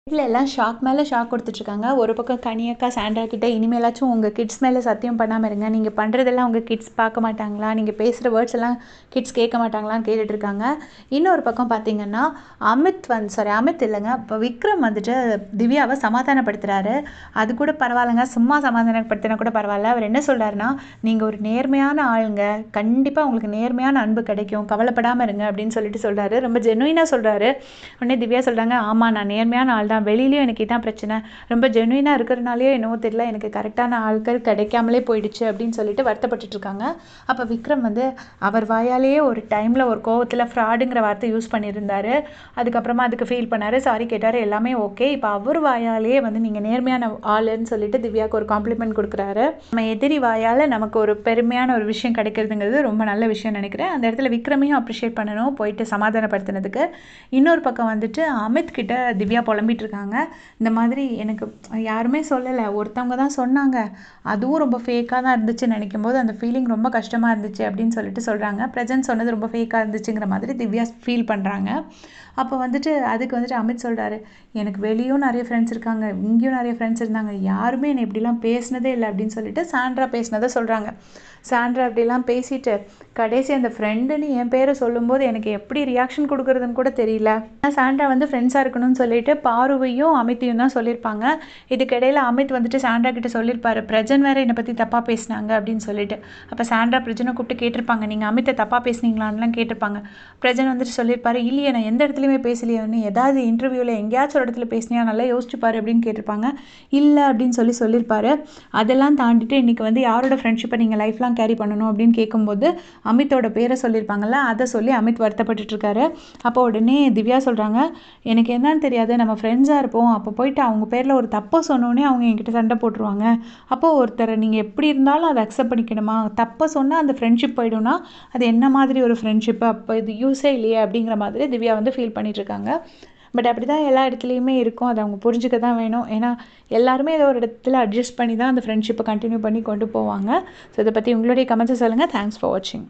வீட்ல எல்லாம் ஷாக் மேல ஷாக் குடுத்துட்ருக்காங்க. ஒரு பக்கம் கனி அக்கா சாண்ட்ரா கிட்ட இனிமேலாச்சும் உங்க கிட்ஸ் மேல சத்தியம் பண்ணாம இருங்க. நீங்க பண்றதெல்லாம் உங்க கிட்ஸ் பார்க்க மாட்டாங்களா? நீங்க பேசுற வேர்ட்ஸ் எல்லாம் கிட்ஸ் கேட்க மாட்டாங்களான்னு கேட்டுட்டு இருக்காங்க. இன்னொரு பக்கம் பார்த்தீங்கன்னா, அமித் இல்லங்க. இப்ப விக்ரம் வந்துட்டு திவ்யாவ சமாதானப்படுத்துறாரு. அது கூட பரவாயில்லங்க. சும்மா சமாதானப்படுத்தினா கூட பரவால்ல. அவர் என்ன சொல்றாருன்னா, "நீங்க ஒரு நேர்மையான ஆளுங்க. கண்டிப்பா உங்களுக்கு நேர்மையான அன்பு கிடைக்கும். கவலைப்படாம இருங்க" அப்படின்னு சொல்றாரு. ரொம்ப ஜெனுயினா சொல்றாரு. உடனே திவ்யா சொல்றாங்க, "ஆமா நான் நேர்மையான ஆள் தான். வெளியிலயும் எனக்கு இதான் பிரச்சனை. ரொம்ப ஜெனுயினா இருக்கிறனாலயோ என்னவோ தெரியல, எனக்கு கரெக்டான ஆட்கள் கிடைக்காமலே போயிடுச்சு" அப்படின்னு சொல்லிட்டு வருத்தப்பட்டுட்டு இருக்காங்க. அப்ப விக்ரம் வந்து அவர் வாயாலேயே ஒரு டைம்ல ஒரு கோவத்துல ஃப்ராடுங்கிற வார்த்தை யூஸ் பண்ணியிருந்தாரு. அதுக்கப்புறமா அதுக்கு ஃபீல் பண்ணாரு. சாரி கேட்டாரு. எல்லாமே ஓகே. இப்ப அவர் வாயாலேயே வந்து நீங்க நேர்மையான ஆளுன்னு சொல்லிட்டு திவ்யாவுக்கு ஒரு காம்ப்ளிமெண்ட் குடுக்குறாரு. நம்ம எதிரி வாயால நமக்கு ஒரு பெருமையான ஒரு விஷயம் கிடைக்கிறதுங்கிறது ரொம்ப நல்ல விஷயம்னு நினைக்கிறேன். அந்த இடத்துல விக்ரமையும் அப்ரிஷியேட் பண்ணணும், போயிட்டு சமாதானப்படுத்தினதுக்கு. இன்னொரு பக்கம் வந்துட்டு அமித் கிட்ட திவ்யா புலம்பிட்டு இருக்காங்க. இந்த மாதிரி எனக்கு யாருமே சொல்லல. ஒருத்தவங்க தான் சொன்னாங்க. அதுவும் ரொம்ப ஃபேக்கா தான் இருந்துச்சுன்னு நினைக்கும்போது, அந்த ஃபீலிங் ரொம்ப கஷ்டமா இருந்துச்சு அப்படின்னு சொல்லிட்டு சொல்றாங்க. பிரஜன் சொன்னது ரொம்ப ஃபேக்கா இருந்துச்சுங்கிற மாதிரி திவ்யா ஃபீல் பண்றாங்க. அப்போ வந்துட்டு அதுக்கு வந்துட்டு அமித் சொல்றாரு, "எனக்கு வெளியும் நிறைய ஃப்ரெண்ட்ஸ் இருக்காங்க. இங்கேயும் நிறைய ஃப்ரெண்ட்ஸ் இருந்தாங்க. யாருமே என்னை இப்படிலாம் பேசினதே இல்லை" அப்படின்னு சொல்லிட்டு சாண்ட்ரா பேசினதை சொல்றாங்க. சாண்ட்ரா அப்படிலாம் பேசிட்டு கடைசி அந்த ஃப்ரெண்டுன்னு என் பேரை சொல்லும்போது எனக்கு எப்படி ரியாக்ஷன் கொடுக்குறதுன்னு கூட தெரியல. சாண்ட்ரா வந்து ஃப்ரெண்ட்ஸாக இருக்கணும்னு சொல்லிட்டு பாருவையும் அமித்தையும் தான் சொல்லியிருப்பாங்க. இதுக்கிடையில் அமித் வந்துட்டு சாண்ட்ரா கிட்ட சொல்லியிருப்பாரு, பிரஜன் வேற என்னை பற்றி தப்பாக பேசினாங்க அப்படின்னு சொல்லிட்டு. அப்போ சாண்ட்ரா பிரஜனை கூப்பிட்டு கேட்டிருப்பாங்க, நீங்கள் அமித்தை தப்பாக பேசுனீங்களான்லாம் கேட்டிருப்பாங்க. பிரஜன் வந்துட்டு சொல்லியிருப்பாரு, இல்லையே நான் எந்த இடத்துலையுமே பேசலையோன்னு, ஏதாவது இன்டர்வியூவில் எங்கேயாச்சும் ஒரு இடத்துல பேசினியா நல்லா யோசிச்சுப்பாரு அப்படின்னு கேட்டிருப்பாங்க. இல்லை அப்படின்னு சொல்லியிருப்பாரு. அதெல்லாம் தாண்டிட்டு இன்றைக்கி வந்து யாரோட ஃப்ரெண்ட்ஷிப்பை நீங்கள் லைஃப் லாங் கேரி பண்ணணும் அப்படின்னு கேட்கும்போது அமித்தோட பேரை சொல்லியிருப்பாங்கல்ல, அதை சொல்லி அமித் வருத்தப்பட்டுட்டு இருக்காரு. அப்போ உடனே திவ்யா சொல்கிறாங்க, எனக்கு என்னன்னு தெரியாது, நம்ம ஃப்ரெண்ட்ஸாக இருப்போம். அப்போ போயிட்டு அவங்க பேரில் ஒரு தப்பை சொன்னோன்னே அவங்க என்கிட்ட சண்டை போட்டுருவாங்க. அப்போது ஒருத்தரை நீங்கள் எப்படி இருந்தாலும் அதை அக்செப்ட் பண்ணிக்கணுமா? தப்பை சொன்னால் அந்த ஃப்ரெண்ட்ஷிப் போயிடும்னா அது என்ன மாதிரி ஒரு ஃப்ரெண்ட்ஷிப்பு? அப்போ இது யூஸே இல்லையே அப்படிங்கிற மாதிரி திவ்யா வந்து ஃபீல் பண்ணிகிட்ருக்காங்க. பட் அப்படி தான் எல்லா இடத்துலையுமே இருக்கும். அதை அவங்க புரிஞ்சுக்க தான் வேணும். ஏன்னா எல்லாருமே ஏதோ ஒரு இடத்துல அட்ஜஸ்ட் பண்ணி தான் அந்த ஃப்ரெண்ட்ஷிப்பை கண்டினியூ பண்ணி கொண்டு போவாங்க. ஸோ இதை பற்றி உங்களுடைய கமெண்ட்ஸை சொல்லுங்கள். தேங்க்ஸ் ஃபார் வாட்சிங்.